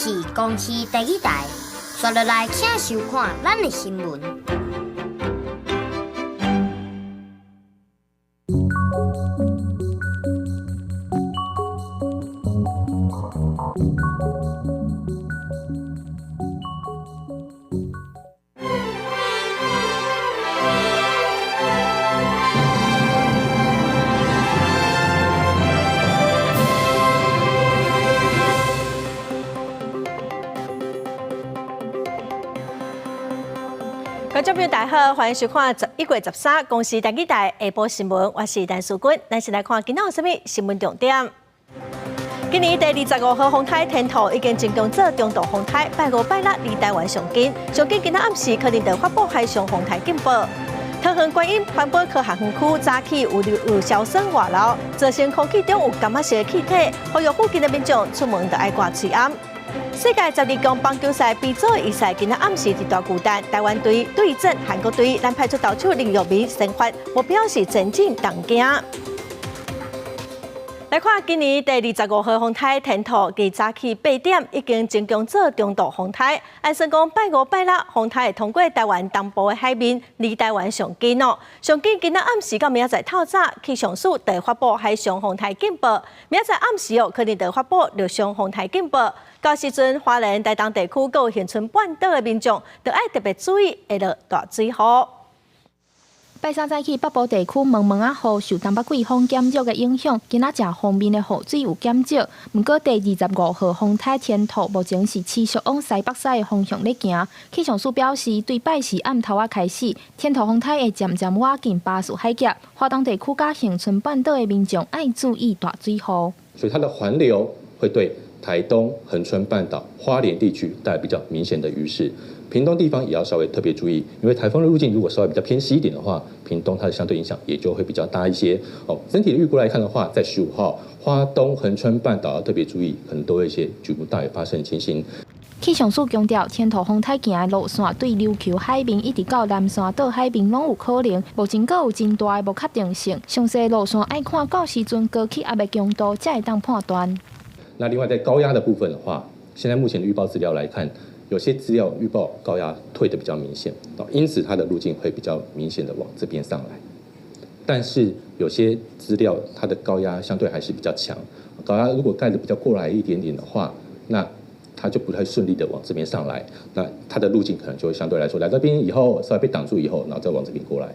是公视第一台，刷落来请收看咱的新闻。观众朋友大家好，欢迎收看11月13公视第一台下晡新闻，我是陈淑君，咱先来看今仔有啥物新闻重点。今年第25号风台天兔已经成功做中度风台，拜五拜六离台湾上近，今仔暗时可能会发布海上风台警报。桃园观音环保科学园区早起有消声外漏，造成空气中有柑仔色的气体，呼吁附近的民众出门就要挂嘴暗。世界12强棒球赛 B 组预赛今仔暗时伫大巨蛋，台湾队对阵韩国队，咱派出投手06名先发，目标是前进东京。来看今年第25号风台天兔，伫早起8点已经成功做中度风台，按算讲拜五拜六风台会通过台湾东部的海面，离台湾上近哦。上近今仔暗时到明仔载透早，气象署会发布海上风台警报，明仔载暗时哦可能会发布陆上风台警报。到时阵，花莲、台东地区佮有恒春半岛的民众，就要特别注意会落大水雨。拜三早起，北部地区蒙蒙啊雨受东北季风减弱的影响，今仔这方面的雨水有减少。不过第25号风台天兔目前是持续往西北西的方向咧行。气象署表示，对拜四暗头仔开始，天兔风台会渐渐挖进巴士海峡，花东地区甲恒春半岛的民众爱注意大水雨。所以它的环流会对台东、恒春半岛、花莲地区带来比较明显的雨势，屏东地方也要稍微特别注意，因为台风的路径如果稍微比较偏西一点的话，屏东它的相对影响也就会比较大一些。整体的预估来看的话，在15号花东、恒春半岛要特别注意，可能都有一些局部大雨发生的情形。气象署强调，天兔风台行的路线对琉球海面一直到南山岛海面拢有可能，目前阁有真大的不确定性。详细路线爱看到时阵高气压的强度，才会当判断。那另外在高压的部分的话，现在目前的预报资料来看，有些资料预报高压退得比较明显，因此它的路径会比较明显的往这边上来。但是有些资料它的高压相对还是比较强，高压如果盖得比较过来一点点的话，那它就不太顺利的往这边上来，那它的路径可能就会相对来说来这边以后稍微被挡住以后，然后再往这边过来，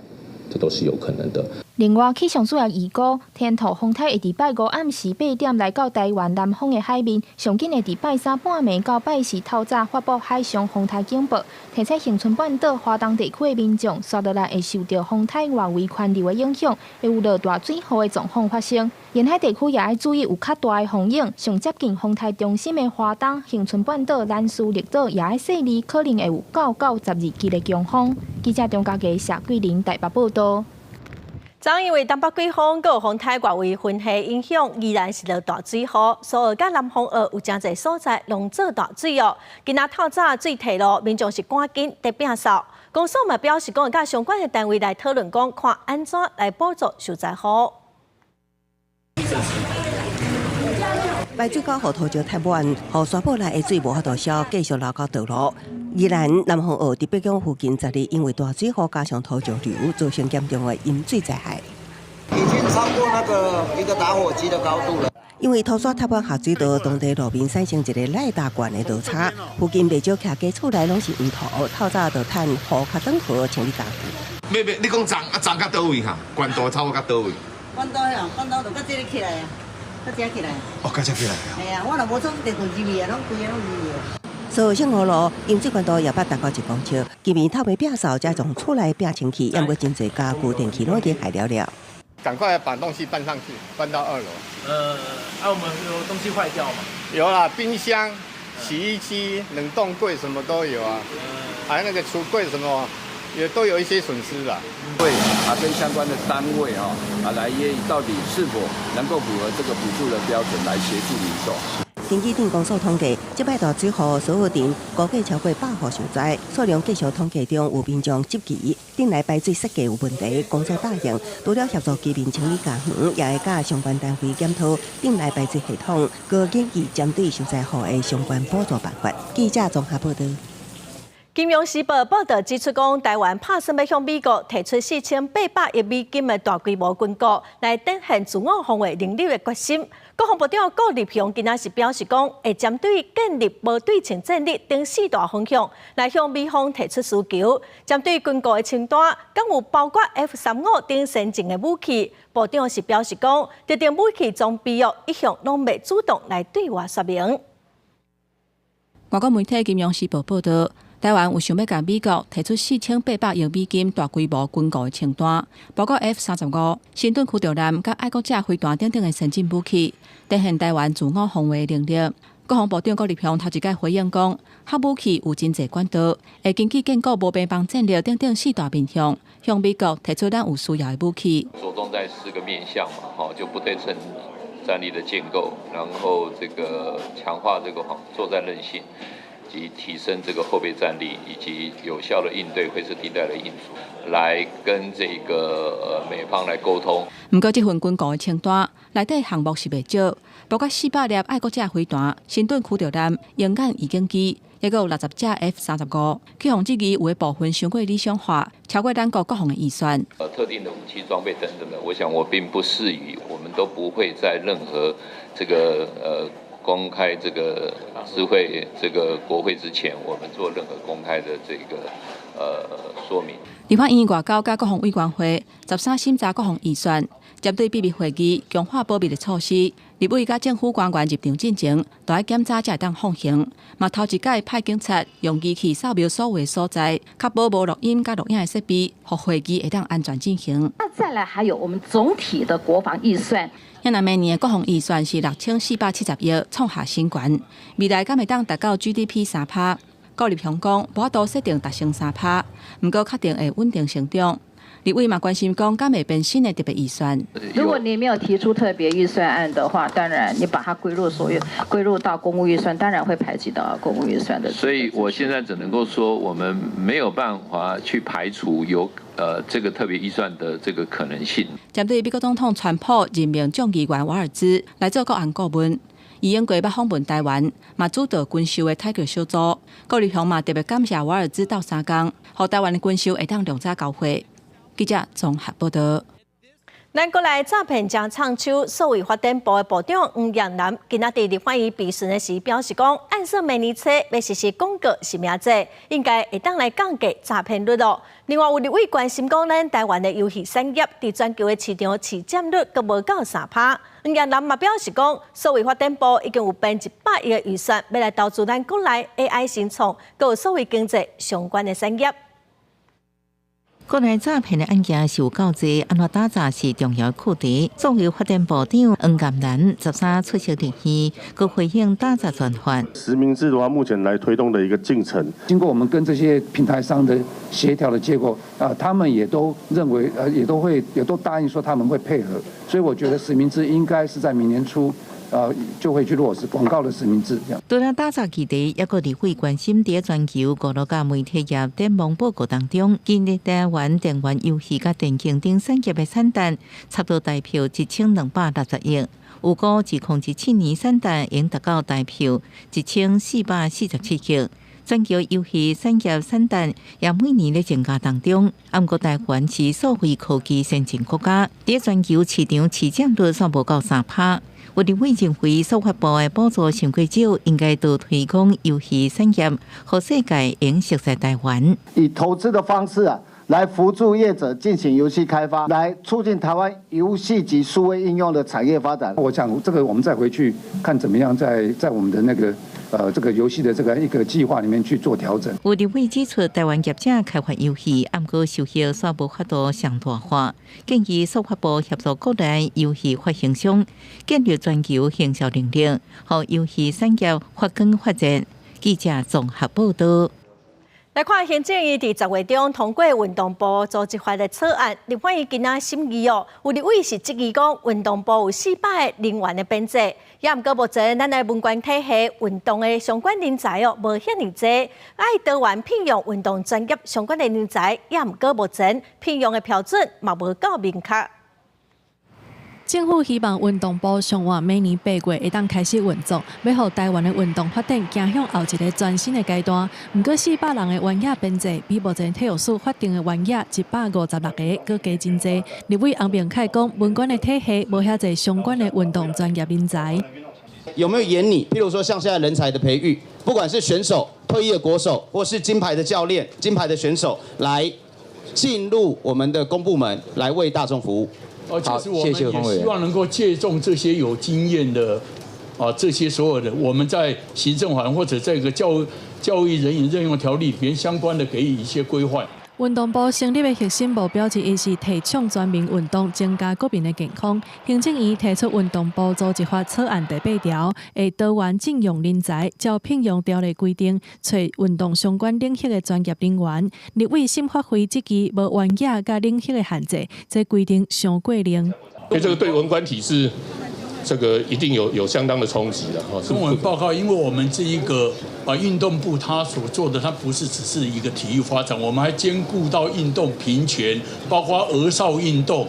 这都是有可能的。另外，气象署也预估，天兔风台会伫拜五暗时8点来到台湾南方的海面，上紧会伫拜三半暝到拜四透早发布海上风台警报，提醒恒春半岛、花东地区的民众，接落来会受到风台外围环流的影响，会有落大水雨的状况发生。沿海地区也要注意有较大的风影，上接近风台中心的花东、恒春半岛、兰屿绿岛也要细腻，可能会有9到12级的强风。记者张家琪、谢桂玲台北报道。正因为东北季风佮风台外围分系影响，依然是落大水雨。苏澳甲南方澳有真侪所在拢做大水哦。今仔透早水退落，民众是赶紧得摒扫。公署嘛表示讲，甲相关的单位来讨论讲，看安怎来补助受灾户。排水沟河套就太满，河沙坡内的水无法度消，继续流到道路。宜兰南方澳伫北港附近10里，因为大水河加上土石流，造成严重的淹水灾害。已经超过那个一个打火机的高度了。因为土沙塌板下水道，当地路面产生一个赖大管的倒叉，附近袂少徛家厝内拢是黄土，透早就趁雨较转好清理家具。你讲站到倒位哈？管道差不多到倒位？管道呀，管道就到这里起来啊，到这起来。哦，到这起来啊？哎呀，我若无从地图入去啊，拢规个拢入去。所有信号路淹水管道也捌达到1公尺，居民透未摒扫，才从厝内摒清气，因为真侪家具电器拢已经害了了。赶快把东西搬上去，搬到2楼。我们有东西坏掉嘛？有啦，冰箱、洗衣机、冷冻柜什么都有啊，还有那个橱柜什么，也都有一些损失啦。会跟相关的单位来研议到底是否能够符合这个补助的标准来协助民众。根据电工所统计，这摆大水后所有镇估计超过100户受灾，数量继续统计中有民众急急。镇内排水设计有问题，工作大型，除了协助居民清理家园，也会甲相关单位检讨镇内排水系统，各研议针对受灾户的相关补助办法。记者综合报道。金融时报报道指出，讲台湾拍算要向美国提出4800亿美金的大规模军购，来展现自我防卫能力的决心。国防部长顾立雄今仔日表示，讲会针对建立无对称战力等4大方向，来向美方提出需求。针对军购的清单，更有包括 F-35等先进的武器。部长是表示，讲特定武器装备约一向拢未主动来对外说明。外国媒体《金融时报》报道。台湾有想要甲美国提出4800亿美金大规模军购的清单，包括 F-35、新盾驱逐舰、甲爱国者飞弹等等的先进武器，展现台湾自我防卫能力。国防部长顾立雄头一届回应讲，核武器有真侪管道，会根据建构无边防战略等等4大面向，向美国提出咱有需要的武器。着重在4个面向嘛，就不对称战力的建构，然后这个强化这个作战韧性。及提升这个后备战力，以及有效的应对灰色地带的因素，来跟这个美方来沟通。不过，这份军购的清单内底项目是袂少，包括400粒爱国者飞弹、新盾驱逐舰、鹰眼预警机，也有60架 F-35。去防之余，有的部分伤过理想化，超过咱国国防的预算。特定的武器装备等等的，我想我并不适宜，我们都不会在任何这个公开这个智慧这个国会之前，我们做任何公开的这个说明。立法院外交甲国防委员会13审查国防预算，针对秘密会议强化保密的措施，立委甲政府官员入场进前，都要检查才会当放行。嘛头一届派警察用仪器扫描所有的所在，确保无录音甲录影的设备，让会议会当安全进行。那再来还有我们总体的国防预算。咱明年的国防预算是6470亿，创下新高。未来敢会当达到 GDP 3%？顾立雄讲，无法度设定达成3%，不过确定会稳定成长。立委嘛关心讲，敢会变新的特别预算？如果你没有提出特别预算案的话，当然你把它归入到公务预算，当然会排挤到公务预算的。所以我现在只能够说，我们没有办法去排除有这个特别预算的这个可能性。针对美国总统川普任命众议员瓦尔兹来做国安顾问，伊英过捌访问台湾，嘛主导军售的泰国小组。顾立雄嘛特别感谢瓦尔兹到3天，让台湾的军售会当量早交会。记者综合报道。咱国内诈骗正唱秋，数位发展部的部长黄彦南今仔日立法院备询的时表示讲，按说明年初要实施广告实名制，应该会当来降低诈骗率咯。另外有立委关心讲，咱台湾的游戏产业伫全球的市场市占率阁无到3%。黄彦南嘛表示讲，数位发展部已经有编100亿的预算，要来投资咱国内 AI 新创，佮数位经济相关的产业。国内诈骗的案件是有够多，安怎打诈是重要课题。作为发展部长黄彦南13出席联席，佮回应打诈专法。实名制的话，目前来推动的一个进程，经过我们跟这些平台商的协调的结果，他们也都认为，也都答应说他们会配合，所以我觉得实名制应该是在明年初。就会去落实广告的实名制。除了打诈议题，也个立委关心在全球娱乐甲媒体业展望报告当中，今日台湾电玩游戏甲电竞等产业的产值差不多大票1260亿，有估2017年产值应达到大票1447亿。全球游戏产业产值也每年咧增加当中，不过台湾是数位科技先进国家，在全球市场市占率却无到3%。有立委认为，司法部的补助太少，应该多推广游戏产业，让世界认识在台湾。以投资的方式来辅助业者进行游戏开发，来促进台湾游戏及数位应用的产业发展。我想这个我们再回去看怎么样在我们的那个这个游戏的这个一个计划里面去做调整。有立委指出，台湾业者开发游戏，不过收益却无法度上大化，建议司法部协助国内游戏发行商建立全球行销能力，让游戏产业发光发展。记者综合报道。来看行政院伫10月中通过运动部组织法的草案，立法院今仔审议哦。有立委是质疑讲，运动部有400个人员的编制，也毋过目前咱的文官体系运动的相关人才哦，无遐尼济，爱多元聘用运动专业相关的人才，也毋过目前聘用的标准嘛无够明确。政府希望运动部上晚每年8月会当开始运作，要让台湾的运动发展走向后一个全新的阶段。不过400人的员野编制比目前体育署法定的员野156个，搁加真济。立委洪炳凯讲，文官的体系无遐济相关的运动专业人才。有没有严拟？譬如说像现在人才的培育，不管是选手、退役的国手，或是金牌的教练、金牌的选手，来进入我们的公部门，来为大众服务。而且是我们也希望能够借重这些有经验的这些所有的，我们在行政法或者这个教育人员任用条例里面相关的给予一些规范。运动部成立的核心目标之一是提倡全民运动，增加国民的健康。行政院提出运动部组织法草案第8条，会多元聘用人才，照聘用条例规定，找运动相关领域的专业人员。立委审发会质疑无员野甲领域的限制，这规定上过零。所以这个对文官体制，这个一定有相当的冲击的。跟我们报告，因为我们这一个运动部他所做的，它不是只是一个体育发展，我们还兼顾到运动平权，包括儿少运动。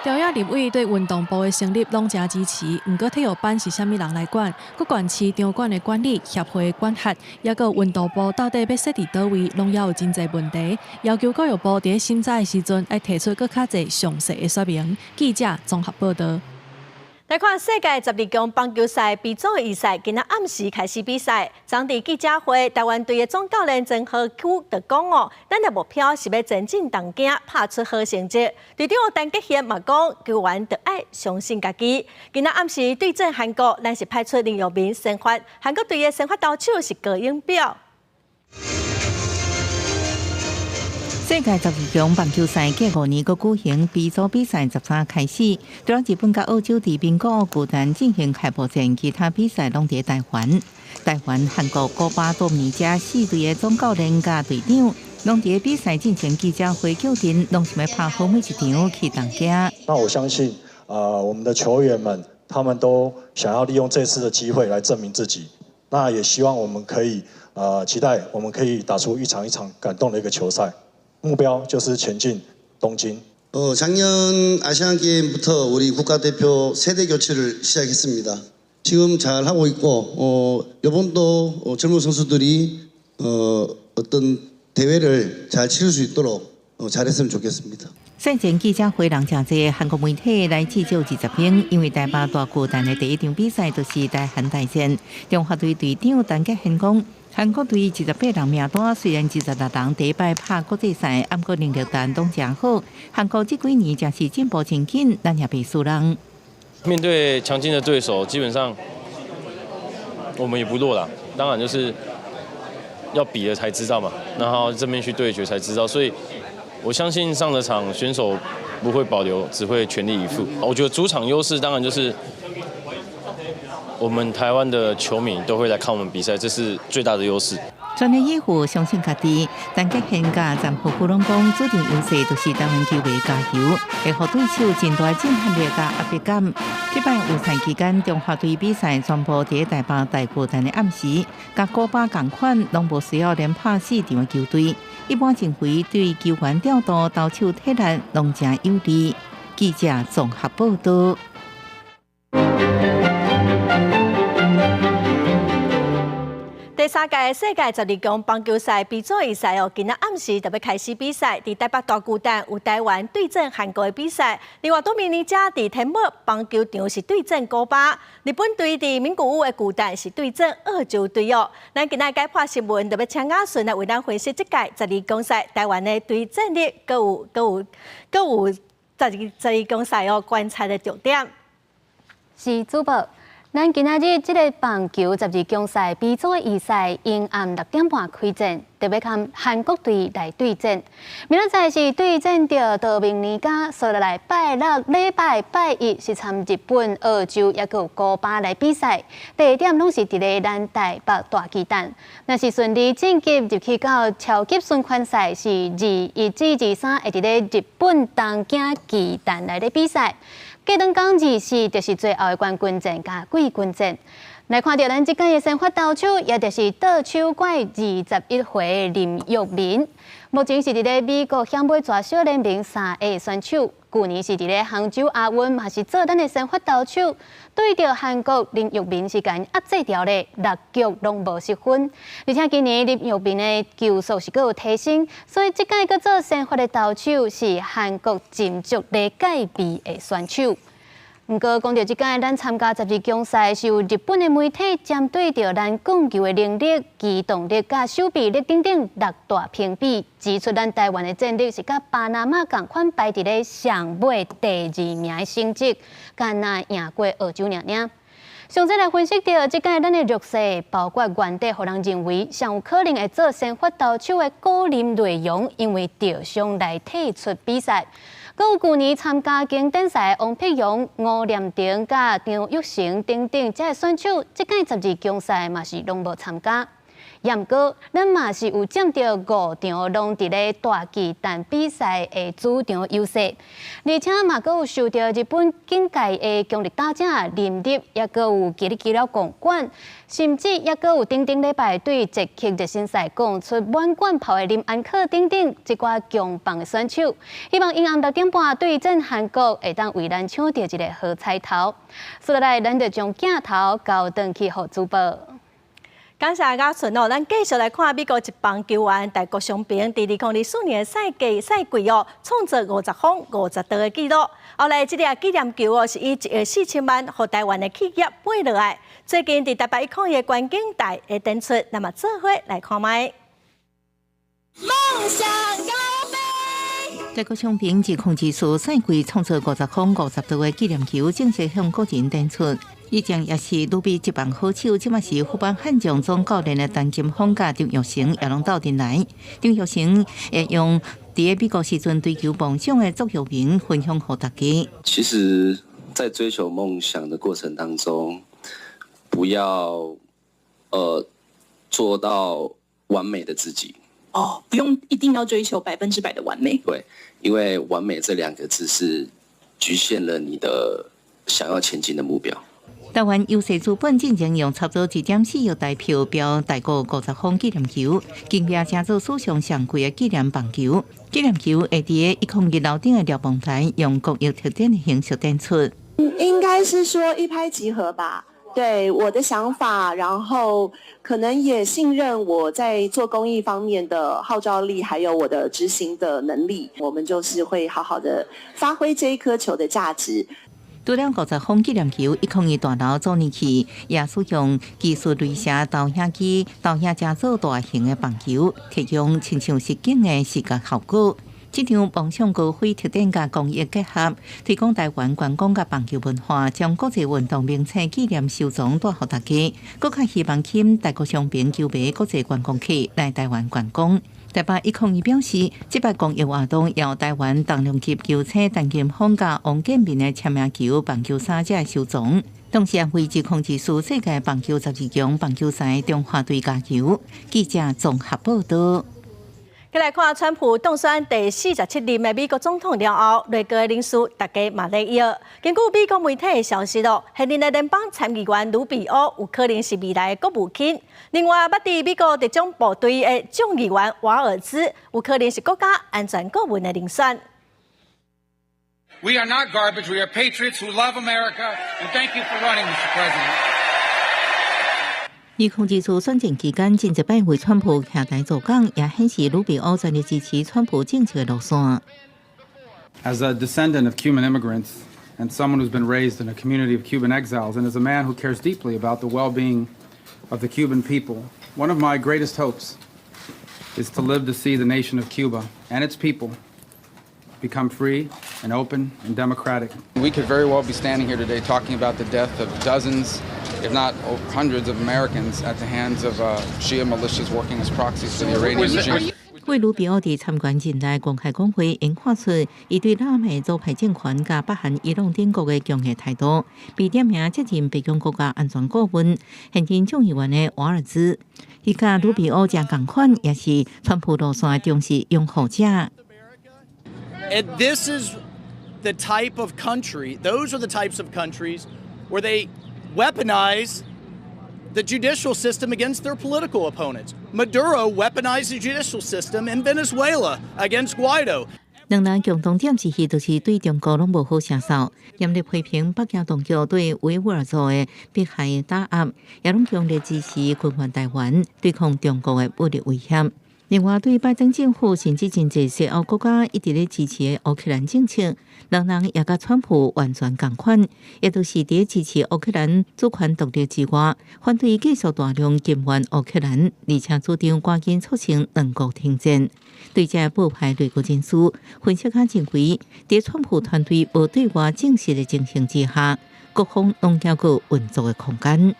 朝野立委对运动部的成立拢真支持，不过体育班是啥物人来管？各县市场馆的管理、协会的管辖，也个运动部到底要设伫倒位，拢也有真侪问题。要求教育部伫审查的时阵，要提出更较侪详细的说明。记者综合报道。来看世界12强棒球赛 B 组预赛，今仔暗时开始比赛。昨伫记者会，台湾队的总教练曾和久就讲哦，咱的目标是要前进东京，拍出好成绩。队长陈吉贤嘛讲，球员着爱相信家己。今仔暗时对阵韩国，咱是派出林佑明先发，韩国队的先发投手是高英表。世界12强棒球赛隔5年搁举行 B 组比赛13开始，除了日本甲澳洲伫名古屋巨蛋进行开幕战，其他比赛拢伫台湾。台湾、韩国、古巴、多米尼加4队的总教练甲队长，拢伫比赛进行记者会叫阵，拢是要拍好每一场去东京。那我相信，我们的球员们，他们都想要利用这次的机会来证明自己。那也希望我们可以，期待我们可以打出一场一场感动的一个球赛。目标就是前进东京。작년 아시안 게임부터 우리 국가대표 세대 교체를 시작했습니다. 지금 잘 하고 있고 이번도 젊은 선수들이 어떤 대회를 잘 치를 수 있도록 잘했으면 좋겠습니다. 赛前记者会人真济，韩国媒体来至少20名，因为台北大巨蛋的第一场比赛就是台韩大战。中华队队长陈吉贤讲，韩国队28人名单，虽然26人第一摆拍国际赛，不过能力单拢真好。韩国这几年真是进步真紧，咱也袂输人。面对强劲的对手，基本上我们也不弱啦。当然就是要比了才知道嘛，然后正面去对决才知道，所以。我相信上了场选手不会保留，只会全力以赴。我觉得主场优势当然就是我们台湾的球迷都会来看我们比赛，这是最大的优势。全力以赴，相信家己。但吉贤甲詹普普拢讲，主场优势就是台湾球迷加油，会互对手真大震撼力甲压迫感。这摆预赛期间，中华队比赛全部伫台北大巨蛋的暗时，甲古巴同款，拢无需要连拍4场的球队。一般前回对球员调度、投手体力拢真有利。记者综合报道。第3届世界12强棒球赛 B 组预赛哦，今仔暗时就要开始比赛。伫台北大巨蛋有台湾对阵韩国的比赛，另外多米尼加伫天母棒球场是对阵古巴，日本队伫名古屋的巨蛋是对阵澳洲队哦。咱今仔解破新闻，就要请雅顺来为咱分析这届12强赛台湾的对战力，各有12强赛哦观察的重点。是主播。咱今仔日这个棒球12强赛 B 组的预赛，因暗6点半开战。特别和韩国队来对战。明仔载是对战着道明尼加，所以来拜六、礼拜一是参日本、澳洲也有古巴来比赛。地点拢是伫咧咱台北大巨蛋。若是顺利晋级入去到超级循环赛，是21至23会伫咧日本东京巨蛋来咧比赛。过两天日是就是最后的冠军战加季军战。来看到咱即届的先发投手，也就是倒手怪21岁林育民，目前是伫咧美国响尾蛇小联盟3A 选手，去年是伫咧杭州亚运嘛是做咱的先发投手，对着韩国林育民是甲因压制掉咧，6局拢无失分，而且今年林育民的球速是阁有提升，所以即届阁做先发的投手是韩国金足咧戒备的选手。不过，讲到即届咱参加12强赛，是由日本的媒体针对着咱讲球的能力、机动力、甲手臂力等等6大评比，指出咱台湾的战力是甲巴拿马同款排伫咧上尾第2名的成绩，敢若赢过澳洲尔尔。详细来分析到即届咱的弱势，包括原地，互人认为上有可能会做先发投手的高林内容，因为受伤来退出比赛。佮有去年参加经典赛的王碧荣、吴念婷、甲张玉成等等这选手，即届12强赛嘛是拢无参加。也毋过，咱嘛是有占到5场拢伫咧大巨蛋比赛的主场优势，而且嘛佮有受到日本境界的强力打者林立，也佮有吉力吉了公馆，甚至也佮有顶礼拜对捷克热身赛讲出满贯炮的林安可等等一寡强棒的选手，希望因暗6点半对阵韩国会当为咱抢到一个好彩头。所以来，咱就将镜头交转去互主播。感谢嘉纯哦，咱继续来看美国一棒球员大谷翔平伫2024年赛季创造50轰50盗的纪录。后来这个纪念球哦，是以1亿4000万和台湾的企业买落来。最近伫台北一抗议观景台会展出，那么做伙来看卖。梦想高飞。大谷翔平2024赛季创造50轰50盗的纪念球正式向国人展出。以前也是女比一棒好手，即马是副帮悍将总教练的陈金峰甲张玉成也拢斗阵来。张玉成会用伫美国时阵追求梦想的座右铭分享给大家。其实，在追求梦想的过程当中，不要做到完美的自己。哦，不用一定要追求100%的完美。对，因为完美这2个字是局限了你的想要前进的目标。台湾优势资本进前用差不多1.4亿台票标大谷50轰纪念球，竞标成做史上上贵的纪念棒球。纪念球会伫101楼顶的瞭望台用各有特点的形式展出。应该是说一拍即合吧。对我的想法，然后可能也信任我在做公益方面的号召力，还有我的执行的能力，我们就是会好好的发挥这一颗球的价值。除了50轰纪念球，102大楼做年期也使用技术雷射投影机投影加做大型的棒球，提供亲像实景的视觉效果。这场梦想高飞特点甲公益结合，提供台湾观光甲棒球文化，将国际运动名称纪念收藏带予大家。更较希望吸引大谷翔平球迷国际观光客来台湾观光。台北102表示，这摆公益活动由台湾重量级球星陈金峰甲王建民的签名球棒球衫才收藏。同时也为2024世界棒球12强棒球赛中华队加油。记者综合报道。再来看，川普当选第47任的美国总统了后，内阁的人数大家嘛在摇。根据美国媒体的消息现任的联邦参议员卢比奥有可能是未来的国务卿。另外，捌伫美国特种部队的众议员瓦尔兹有可能是国家安全顾问的人选。We are not garbage. We are patriots who love America. And thank you for running, Mr. President. 2024选战期间，近一摆为川普下台做工，也显示卢比奥全力支持川普政策的路线。As a descendant of Cuban immigrants and someone who's been raised in a community of Cuban exiles, and as a man who cares deeply about the well-being of the Cuban people, one of my greatest hopes is to live to see the nation of Cuba and its people become free and open and democratic. We could very well be standing here today talking about the death of dozens, if not hundreds of Americans at the hands of Shia militias working as proxies for the Iranian regime. 为卢比奥伫参观前来公开讲话，因看出伊对南美左派政权甲北韩伊朗等国的强硬态度，被点名接任北京国家安全顾问、现任众议员的瓦尔兹。伊甲卢比奥正共款，也是川普路线的忠实拥护者。And this is the type of country, those are the types of countries where they weaponize the judicial system against their political opponents. Maduro weaponized the judicial system in Venezuela against Guaido. 两人共同点之一，就是对中国拢无好下手，严厉批评北京当局对维吾尔族的迫害打压，也拢强烈支持军援台湾，对抗中国的武力威胁。另外，对拜登政府甚至真济西欧国家一直咧支持的乌克兰政策，两人也甲川普完全共款，也都是伫支持乌克兰主权独立之外，反对继续大量金援乌克兰，而且主张赶紧促成两国停战。对这报派内阁人士分析家认为，伫川普团队无对外正式的情形之下，各方拢还有运作的空间。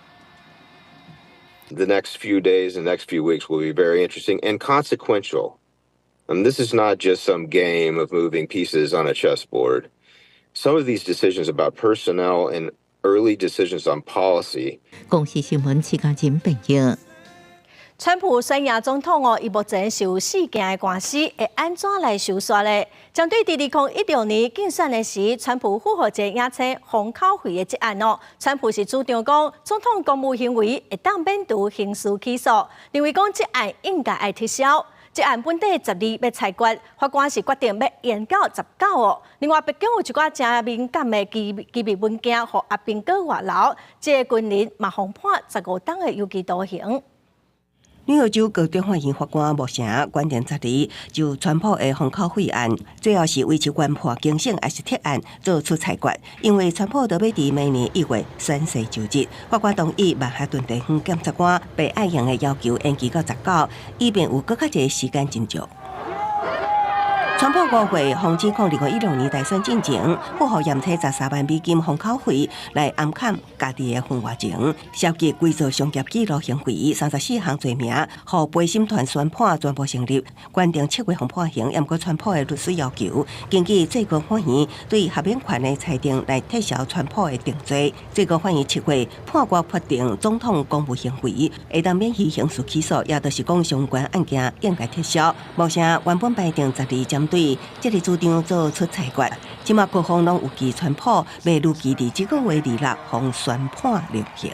The next few days and next few weeks will be very interesting and consequential. This is not just some game of moving pieces on a chessboard. Some of these decisions about personnel and early decisions on policy. 公司新闻时间真朋友。川普选赢总统伊目前受4件的官司，会安怎来收煞呢？针对2016年竞选的时，川普复活节野车封口费的这案川普是主张讲总统公务行为会当免除刑事起诉，认为讲这案应该爱撤销。这案本地12要裁决，法官是决定要延到19。另外，北京有一寡真敏感的机密文件，互阿宾哥外流，这个军人嘛封判15档的有期徒刑。纽约州高等法院法官目前关键12就川普的封口费案，最后是维持原判惊醒还是撤案做出裁决。因为川普要伫明年1月宣誓就职，法官同意曼哈顿地方检察官被爱用的要求延期到19，以便有更较侪时间斟酌。川普5月封指控2016年大选进前，付予验车13万美金封口费来暗砍家己的婚外情，涉及规则商业纪录行为34项罪名，互陪审团宣判全部成立，原定7月封判刑，也毋过川普的律师要求，根据最高法院对合免权的裁定来撤销川普的定罪。最高法院7月判决决定总统公务行为会当免于刑事起诉，也就是讲相关案件应该撤销。目前原本排定12针对这个主张做出裁决，即马各方拢有期川普要如期伫这个月26方宣判量刑。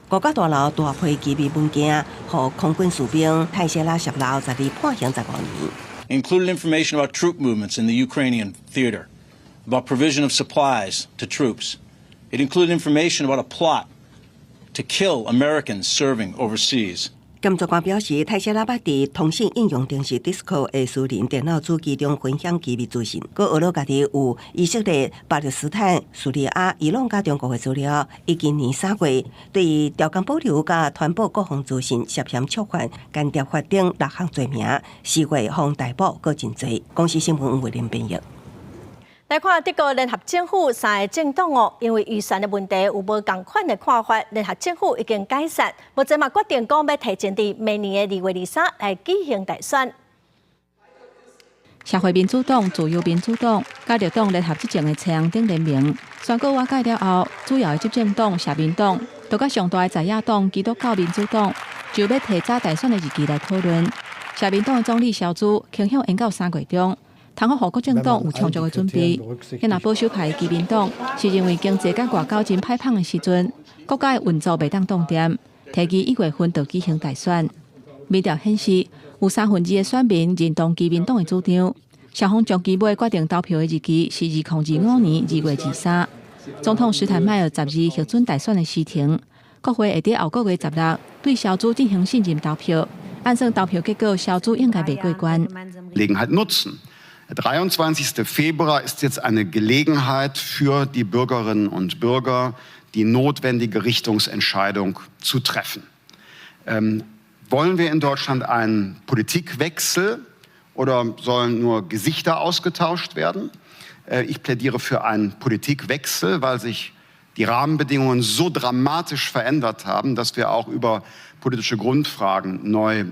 国家大楼大批机密文件，互空军士兵泰谢拉什劳12判刑15年。Included information about troop movements in the Ukrainian theater, about provision of supplies to troops. It included information about a plot to kill Americans serving overseas. 检察官表示，泰谢拉捌伫通讯应用程式 Discord 的私人电脑主机中分享机密资讯，佮俄罗家己有以色列、巴勒斯坦、叙利亚、伊朗甲中国的资料。以今年3月，对于调监保留甲传播各项资讯涉嫌触犯间谍法等6项罪名，4月方逮捕，佮真侪。公司新闻为您编译。来看德国联合政府3个政党因为预算的问题有无同款的看法，联合政府已经解散，目前嘛决定讲要提前伫明年的2月23来举行大选。社会民主党、自由民主党、甲绿党联合执政的青阳顶联名，选举瓦解了后，主要的执政党社民党，就甲上大的在野党基督教民主党，就要提早大选的日期来讨论。社民党的总理小组倾向延到3月中。通好各政党有充足的准备，因若保守派基民党是认为经济甲外交真歹芳的时阵，国家的运作袂当动点，提议1月份就举行大选。民调显示，有2%的选民认同基民党的主张。双方将期末决定投票的日期是2025年2月23。总统施坦迈尔12核准大选的时停，国会会伫后个月16对小组进行信任投票。按算投票结果，小组应该袂过关。Gelegenheit nutzen. Der 23. Februar ist jetzt eine Gelegenheit für die Bürgerinnen und Bürger, die notwendige Richtungsentscheidung zu treffen. Wollen wir in Deutschland einen Politikwechsel oder sollen nur Gesichter ausgetauscht werden? Ich plädiere für einen Politikwechsel, weil sich die Rahmenbedingungen so dramatisch verändert haben, dass wir auch über politische Grundfragen neu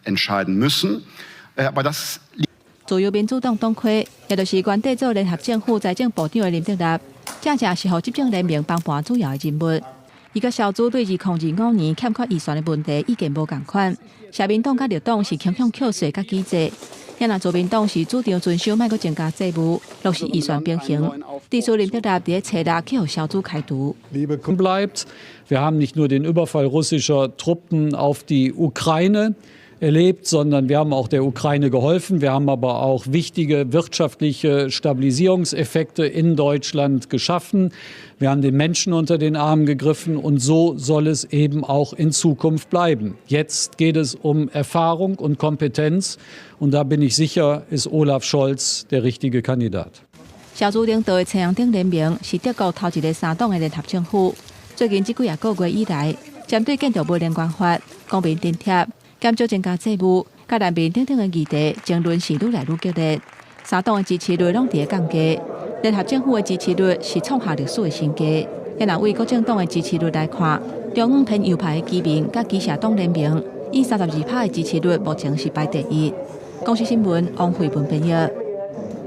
entscheiden müssen. Aber das 自由民主党党魁，也就是原地做联合政府财政部长的林德纳，正正是互执政联盟帮盘主要的人物。伊甲小组对2025年欠缺预算的问题已经无共款。社民党甲绿党是倾向扣税甲机制，也若自民党是主张遵守莫阁增加债务，落实预算平衡。地主林德纳伫初六去互小组开除。bleibt. Wir haben nicht nur den Überfall russischer Truppen auf die Ukraine erlebt, sondern wir haben auch der Ukraine geholfen. Wir haben aber auch wichtige wirtschaftliche Stabilisierungseffekte in Deutschland geschaffen. Wir haben den Menschen unter den Arm gegriffen und so soll es eben auch in Zukunft bleiben. Jetzt geht es um Erfahrung und Kompetenz und da bin ich sicher, ist Olaf Scholz der richtige Kandidat. 小组领导的青阳顶联盟是德国头一个3党的联合政府。最近这几个月以来，针对建筑物联关法、公平津贴、减少增加债务、甲难民等等的议题，争论是愈来愈激烈。3党的支持率拢伫降低，联合政府的支持率是创下历史的新低。也若为各政党的支持率来看，中央偏右派的基民甲基社党联盟以32%的支持率，目前是排第一。公司新闻王慧文编译。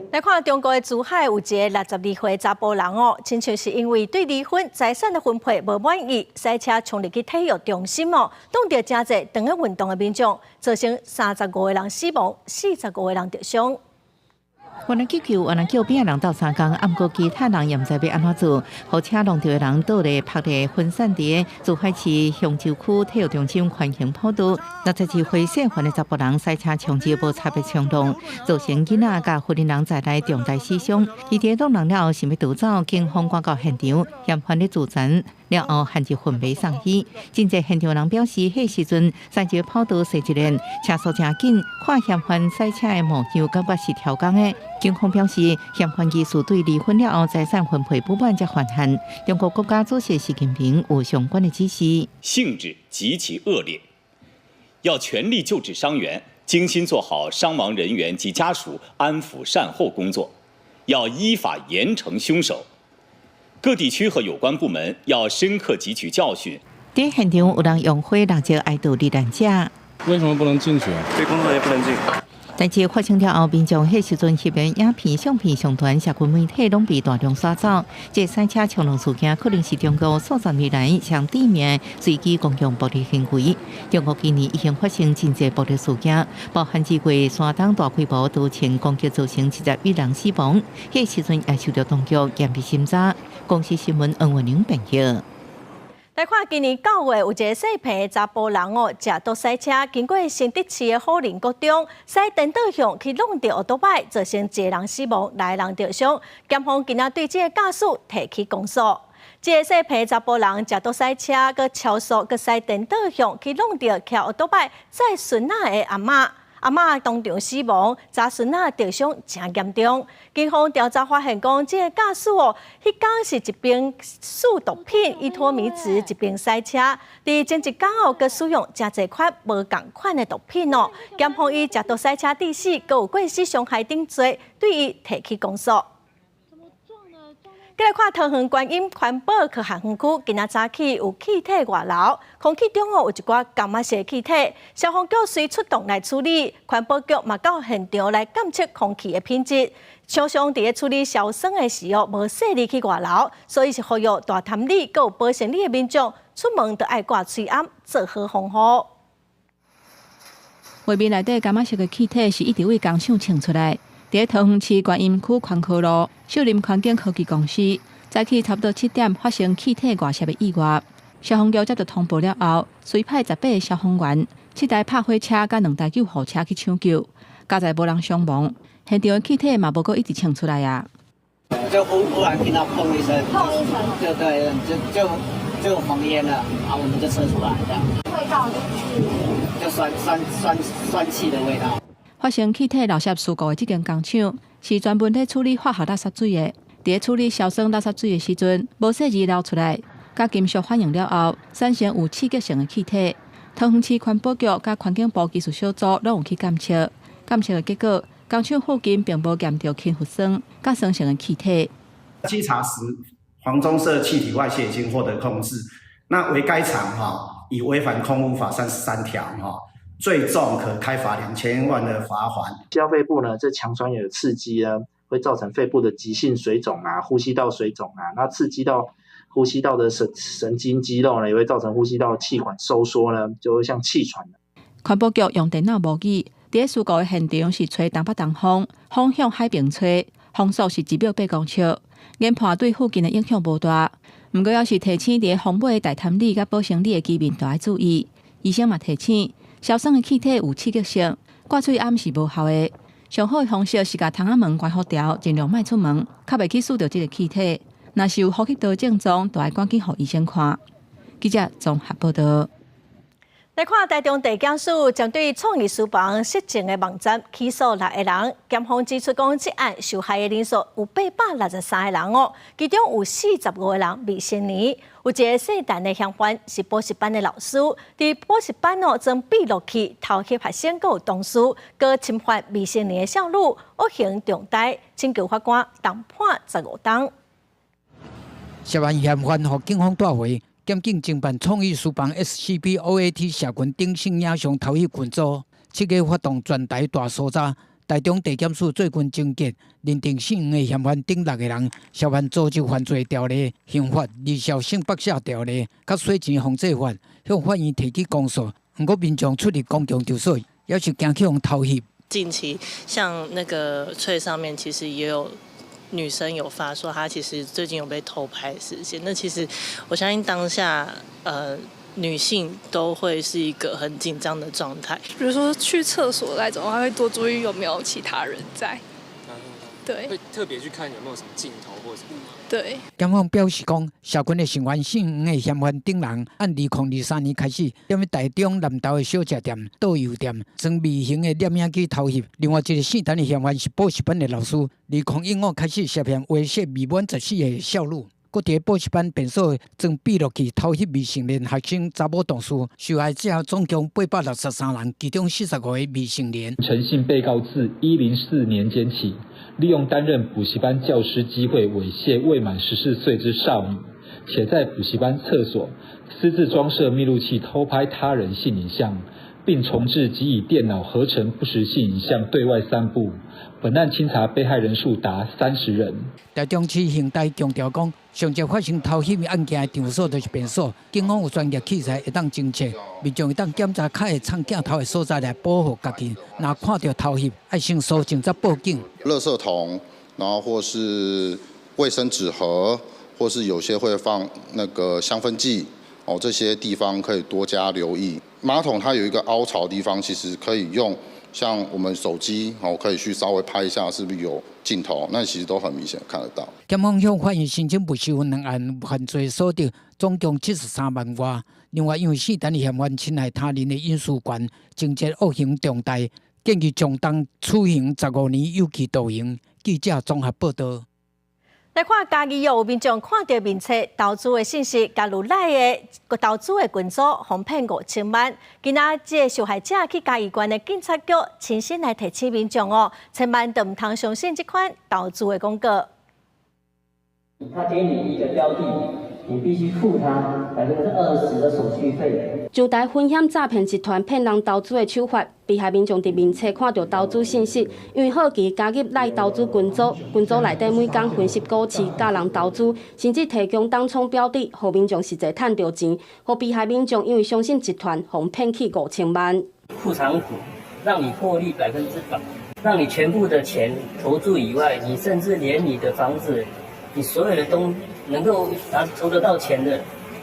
来看中国的珠海有一个62岁查甫人哦，亲像是因为对离婚财产的分配无满意，赛车冲入去体育中心哦，挡着真侪长个运动的民众，造成35个人死亡，45个人受伤。原来急救原来救病人到3天，暗过其他人也唔知要安怎做，互车弄着的人倒咧拍咧分散伫珠海市香洲区体育中心环形跑道，62岁姓范的查甫人赛车冲击无差别冲动，造成囡仔甲妇人在内重大死伤。伊伫弄人了后想要逃走，警方赶到现场，嫌犯的自残。了后限制魂飞送医，真侪现场人表示，迄时阵赛车跑道设一链，车速正紧，看嫌犯赛车的模样，感觉是挑工的。警方表示，嫌犯疑似对离婚了后财产分配不满才犯案。中国国家主席习近平有相关的指示，性质极其恶劣，要全力救治伤员，精心做好伤亡人员及家属安抚善后工作，要依法严惩凶手。各地区和有关部门要深刻汲取教训。在现场有人用火蜡烛哀悼罹难者。为什么不能进去啊？对工作人员不能进。但是发生了后，民众迄时阵翕的影片、相片上传社群媒体拢被大量刷走。这赛车冲浪事件可能是中国数十年来上致命随机公用暴力行为。中国今年已经发生真侪暴力事件，包含这月山东大规模多情攻击造成71人死亡，迄时阵也受到当局严厉审查。公司新闻王文玲编译。来看今年9月，有一个细皮的查甫人哦，骑独赛车经过新德市的虎林国中，驶颠倒向去弄到奥多摆，造成一个人死亡，6个人受伤。检方今仔对这个驾驶提起公诉。这个细皮查甫人骑独赛车，佮超速，佮驶颠倒向去弄到骑奥多摆载孙仔的阿嬷。阿嬷当场死亡，查孙仔受伤真严重。警方调查发现，讲这个驾驶哦，迄天是一边输毒品，依托迷子一边赛车。伫前一天哦，佮使用真侪款无共款的毒品哦。检方以骑独赛车致死，佮有过失伤害等罪，对伊提起公诉。再来看桃园观音环保科学园区，今仔早起有气体外流，空气中有一寡柑仔色气体，消防局随出动来处理，环保局嘛到现场来监测空气的品质。厂商伫咧处理硝酸的时候，无细入去外流，所以是呼吁大潭里佮有保生里的民众出门都爱挂嘴暗，做好防护。画面内底柑仔色的气体是一直为工厂清出来。伫桃园市观音区宽科路秀林环境科技公司，早起差不多7点发生气体外泄的意外。消防局接到通报了后，随派18个消防员、7台拍火车甲2台救护车去抢救，加在无人伤亡。现场的气体嘛无够一直清出来啊！就忽然听到砰一声，就对，就红烟了，然后我们就撤出来，这样。味道就是酸气的味道。发生气体漏泄事故的这间工厂是专门咧处理化学垃圾水的。伫咧处理硝酸垃圾水的时阵，无细字流出来，甲金属反应了后，产生有刺激性的气体。桃园市环保局甲环境部技术小组拢有去监测，检测的结果，工厂附近并无验到氢氟酸、甲酸性的气体。稽查时，黄棕色气体外泄已经获得控制。那为该厂已违反空污法33条最重可开罚2000万的罚款。消肺部呢，这强酸盐的刺激呢，会造成肺部的急性水肿啊、呼吸道水肿啊，那刺激到呼吸道的神经肌肉呢，也会造成呼吸道气管收缩呢，就会像气喘。环保局用电脑模拟，伫事故的现场是吹东北东风，风向海边吹，风速是1秒8公尺，研判对附近的影响无大。不过，要是提醒伫风尾大潭里甲保生里的居民，都要注意。医生嘛提醒，硝酸的气体有刺激性，挂嘴暗是无效的。上好的方式是甲窗仔门关好条，尽量莫出门，较袂去触到这个气体。若是有呼吸道症状，就要赶紧互医生看。记者综合报道。来看台中地检署针对创意书房失证的网站起诉6个人，检方指出讲，这案受害的人数有863个人哦，其中有45个人未成年，有一个姓陈的嫌犯是补习班的老师，伫补习班将闭路器偷袭学生，还有同事，佮侵犯未成年的少女，恶行重大，请求法官重判15档。涉案嫌犯获警方带回。检警侦办创意书房 SCP-OAT 社群顶性影像偷袭群组，7月发动全台大搜查。台中地检署最近侦结，认定姓黄的嫌犯等6个人涉犯组织犯罪条例、刑法、二校性剥削条例、甲洗钱防治法，向法院提起公诉。不过民众出入公共场所，也是惊去用偷袭。近期像那个翠上面，其实也有。女生有发说，她其实最近有被偷拍的事件。那其实我相信当下，女性都会是一个很紧张的状态。比如说去厕所那种，她会多注意有没有其他人在。对，会特别去看有没有什么镜头或什么。对。检方表示讲，社群的成员姓黄的嫌犯等人，按2023年开始，踮台中南投的小吃店、导游店，装微型的摄影机偷袭。另外一个姓陈的嫌犯是补习班的老师，2015开始涉嫌威胁未满14岁的少女。搁伫补习班便所装闭路器偷袭未成年学生查某同事，受害者总共863人，其中45个未成年。陈姓被告自104年间起，利用担任补习班教师机会猥亵未满14岁之少女，且在补习班厕所私自装设密录器偷拍他人性影像，并重制及以电脑合成不实性影像对外散布。本案清查被害人数达30人。台中市刑大强调讲，上届发生偷袭案件的场所就是便所，警方有专业器材会当侦测，民众会当检查较会藏镜头的所在来保护家己。若看到偷袭，爱先搜证再报警。垃圾桶，然后或是卫生纸盒，或是有些会放那个香氛剂。这些地方可以多加留意。马桶它有一个凹槽的地方，其实可以用像我们手机可以去稍微拍一下，是不是有镜头？那其实都很明显看得到。检方向法院申请不收2案犯罪所得，总共73万外。另外，因为4单嫌犯侵害他人的隐私权，情节恶行重大，建议将当处刑15年有期徒刑。记者综合报道。来看嘉义有民众看到面册投资的信息，加入来的投资的群组，哄骗5000万。今仔这个受害者去嘉义县的警察局亲身来提醒民众哦，千万都唔通相信这款投资的广告。他给你一个标的，你必须付他20%的手续费。就台风险诈骗集团骗人投资的手法，被害民众伫面册看到投资信息，因为好奇加入来投资群组，群组内底每天分析股市、教人投资，甚至提供当冲标的，互民众实际赚到钱。互被害民众因为相信集团，哄骗去5000万。副厂股让你获利100%，让你全部的钱投注以外，你甚至连你的房子。你所有的都能够筹得到钱的，